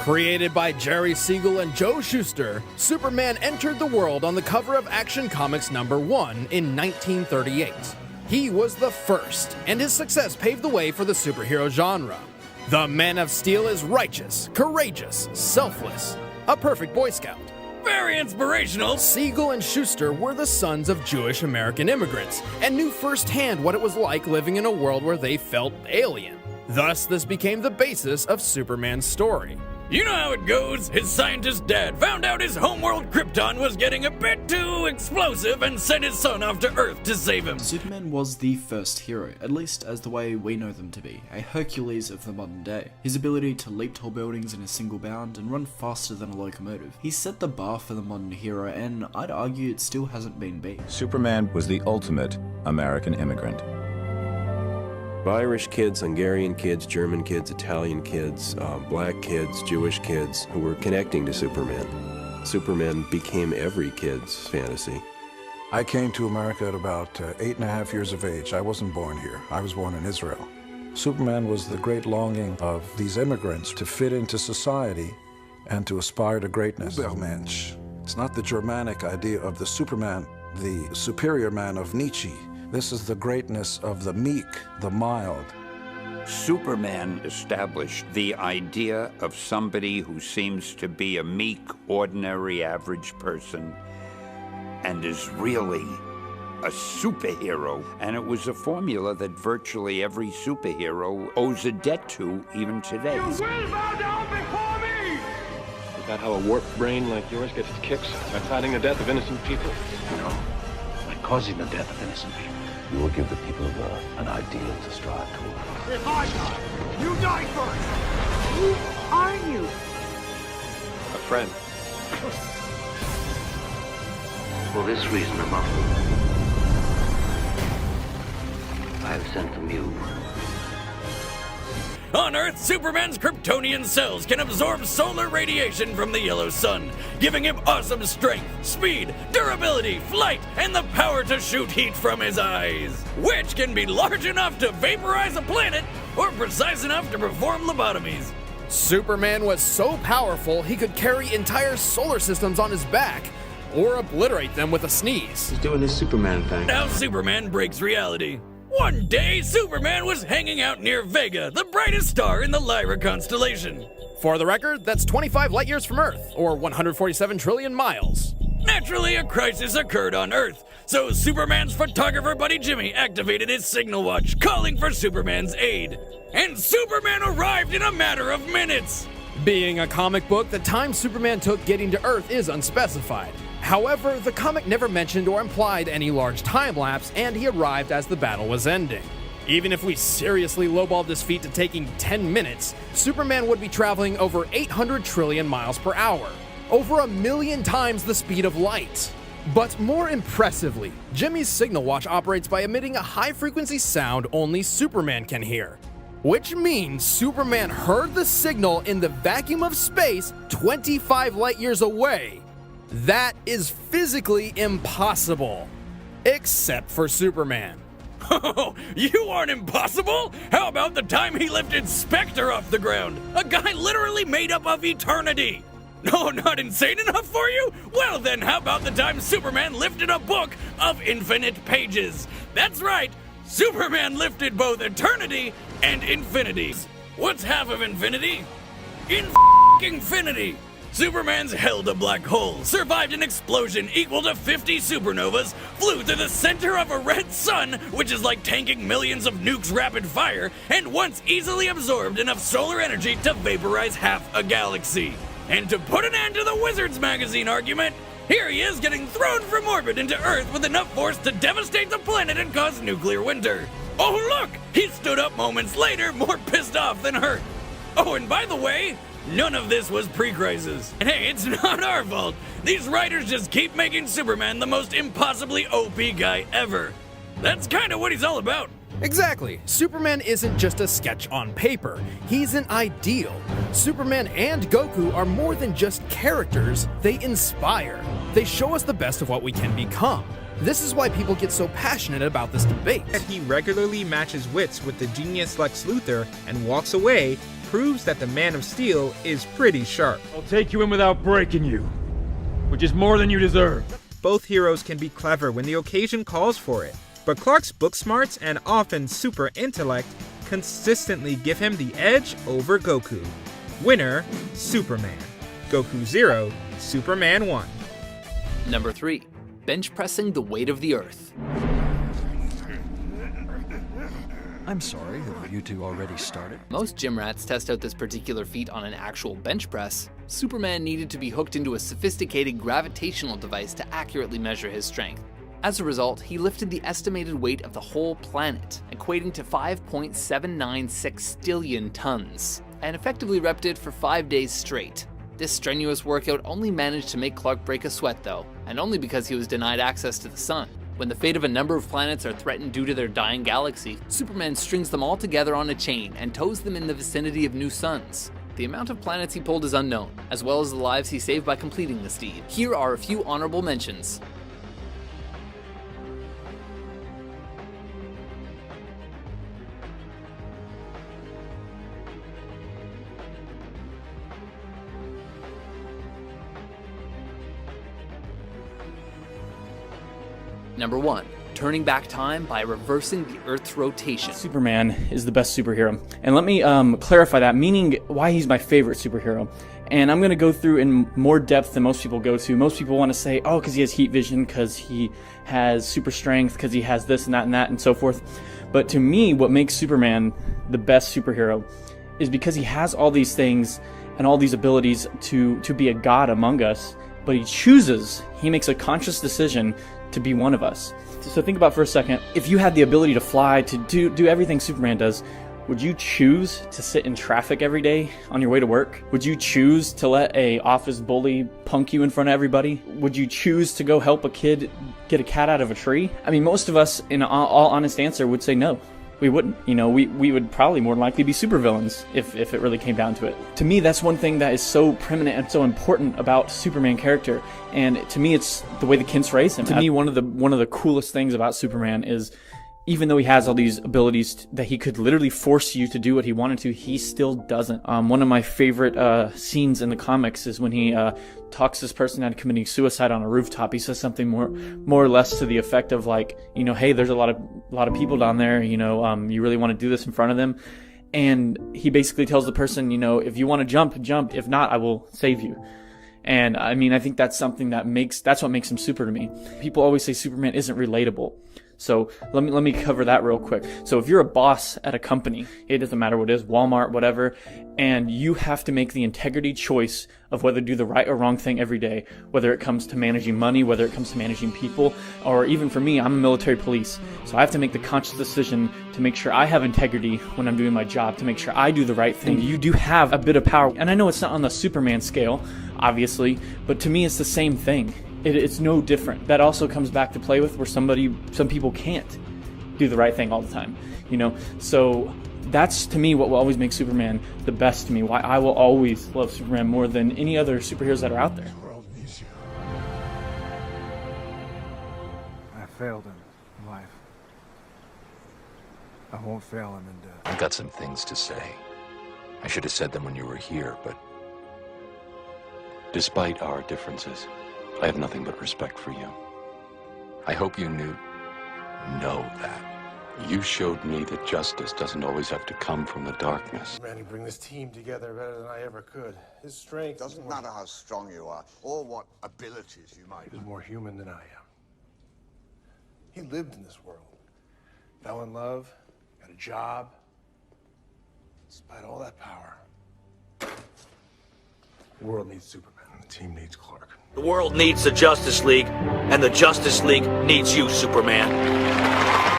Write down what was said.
Created by Jerry Siegel and Joe Shuster, Superman entered the world on the cover of Action Comics #1 in 1938. He was the first, and his success paved the way for the superhero genre. The Man of Steel is righteous, courageous, selfless, a perfect Boy Scout. Very inspirational! Siegel and Shuster were the sons of Jewish American immigrants and knew firsthand what it was like living in a world where they felt alien. Thus, this became the basis of Superman's story. You know how it goes. His scientist dad found out his homeworld Krypton was getting a bit too explosive and sent his son off to Earth to save him. Superman was the first hero, at least as the way we know them to be, a Hercules of the modern day. His ability to leap tall buildings in a single bound and run faster than a locomotive. He set the bar for the modern hero, and I'd argue it still hasn't been beat. Superman was the ultimate American immigrant. Irish kids, Hungarian kids, German kids, Italian kids, black kids, Jewish kids who were connecting to Superman. Superman became every kid's fantasy. I came to America at about 8.5 years of age. I wasn't born here. I was born in Israel. Superman was the great longing of these immigrants to fit into society and to aspire to greatness. Übermensch. It's not the Germanic idea of the Superman, the superior man of Nietzsche. This is the greatness of the meek, the mild. Superman established the idea of somebody who seems to be a meek, ordinary, average person and is really a superhero. And it was a formula that virtually every superhero owes a debt to even today. You will bow down before me! Is that how a warped brain like yours gets its kicks? By fighting the death of innocent people? No, by causing the death of innocent people. You will give the people of Earth an ideal to strive toward. If I die, you die first! Who are you? A friend. For this reason among them, I have sent them you. On Earth, Superman's Kryptonian cells can absorb solar radiation from the yellow sun, giving him awesome strength, speed, durability, flight, and the power to shoot heat from his eyes, which can be large enough to vaporize a planet or precise enough to perform lobotomies. Superman was so powerful he could carry entire solar systems on his back, or obliterate them with a sneeze. He's doing this Superman thing. Now Superman breaks reality. One day, Superman was hanging out near Vega, the brightest star in the Lyra constellation. For the record, that's 25 light years from Earth, or 147 trillion miles. Naturally, a crisis occurred on Earth, so Superman's photographer buddy Jimmy activated his signal watch, calling for Superman's aid. And Superman arrived in a matter of minutes! Being a comic book, the time Superman took getting to Earth is unspecified. However, the comic never mentioned or implied any large time lapse, and he arrived as the battle was ending. Even if we seriously lowballed this feat to taking 10 minutes, Superman would be traveling over 800 trillion miles per hour, over 1,000,000 times the speed of light. But more impressively, Jimmy's signal watch operates by emitting a high-frequency sound only Superman can hear. Which means Superman heard the signal in the vacuum of space 25 light years away. That is physically impossible. Except for Superman. Oh, you aren't impossible! How about the time he lifted Spectre off the ground? A guy literally made up of eternity! No, not insane enough for you? Well then, how about the time Superman lifted a book of infinite pages? That's right, Superman lifted both eternity and infinity. What's half of infinity? Infinity! Superman's held a black hole, survived an explosion equal to 50 supernovas, flew to the center of a red sun, which is like tanking millions of nukes rapid fire, and once easily absorbed enough solar energy to vaporize half a galaxy. And to put an end to the Wizards magazine argument, here he is getting thrown from orbit into Earth with enough force to devastate the planet and cause nuclear winter. Oh look! He stood up moments later, more pissed off than hurt. Oh, and by the way, none of this was pre-crisis. And hey, it's not our fault. These writers just keep making Superman the most impossibly OP guy ever. That's kind of what he's all about. Exactly. Superman isn't just a sketch on paper. He's an ideal. Superman and Goku are more than just characters. They inspire. They show us the best of what we can become. This is why people get so passionate about this debate. He regularly matches wits with the genius Lex Luthor and walks away proves that the Man of Steel is pretty sharp. I'll take you in without breaking you, which is more than you deserve. Both heroes can be clever when the occasion calls for it, but Clark's book smarts and often super intellect consistently give him the edge over Goku. Winner, Superman. Goku 0, Superman 1. Number 3. Bench pressing the weight of the Earth. I'm sorry, have you two already started? Most gym rats test out this particular feat on an actual bench press. Superman needed to be hooked into a sophisticated gravitational device to accurately measure his strength. As a result, he lifted the estimated weight of the whole planet, equating to 5.796 sextillion tons, and effectively repped it for 5 days straight. This strenuous workout only managed to make Clark break a sweat though, and only because he was denied access to the sun. When the fate of a number of planets are threatened due to their dying galaxy, Superman strings them all together on a chain and tows them in the vicinity of new suns. The amount of planets he pulled is unknown, as well as the lives he saved by completing this deed. Here are a few honorable mentions. Number 1. Turning back time by reversing the Earth's rotation. Superman is the best superhero. And let me clarify that, meaning why he's my favorite superhero. And I'm going to go through in more depth than most people go to. Most people want to say, oh, because he has heat vision, because he has super strength, because he has this and that and so forth. But to me, what makes Superman the best superhero is because he has all these things and all these abilities to be a god among us. But he makes a conscious decision to be one of us. So think about for a second, if you had the ability to fly, to do everything Superman does, would you choose to sit in traffic every day on your way to work? Would you choose to let a office bully punk you in front of everybody? Would you choose to go help a kid get a cat out of a tree? I mean, most of us, in all honest answer, would say no. We wouldn't. You know, we would probably more likely be supervillains if it really came down to it. To me, that's one thing that is so preeminent and so important about Superman character. And to me, it's the way the kids raise him. To me, one of the coolest things about Superman is, even though he has all these abilities that he could literally force you to do what he wanted to, he still doesn't. One of my favorite scenes in the comics is when he talks this person out of committing suicide on a rooftop. He says something more or less to the effect of like, you know, hey, there's a lot of people down there, you know, you really want to do this in front of them? And he basically tells the person, you know, if you want to jump. If not, I will save you. And I mean, I think that's something that's what makes him super to me. People always say Superman isn't relatable. So let me cover that real quick. So if you're a boss at a company, it doesn't matter what it is, Walmart, whatever, and you have to make the integrity choice of whether to do the right or wrong thing every day, whether it comes to managing money, whether it comes to managing people, or even for me, I'm a military police. So I have to make the conscious decision to make sure I have integrity when I'm doing my job, to make sure I do the right thing. You do have a bit of power. And I know it's not on the Superman scale, obviously, but to me it's the same thing. It's no different. That also comes back to play with where some people can't do the right thing all the time, you know? So that's, to me, what will always make Superman the best to me. Why I will always love Superman more than any other superheroes that are out there. The world needs you. I failed him in life. I won't fail him in death. I've got some things to say. I should have said them when you were here, but despite our differences, I have nothing but respect for you. I hope you know that. You showed me that justice doesn't always have to come from the darkness. Randy, bring this team together better than I ever could. His strength doesn't matter how strong you are or what abilities you might have. He's more human than I am. He lived in this world, fell in love, got a job. Despite all that power, the world needs Superman and the team needs Clark. The world needs the Justice League, and the Justice League needs you, Superman.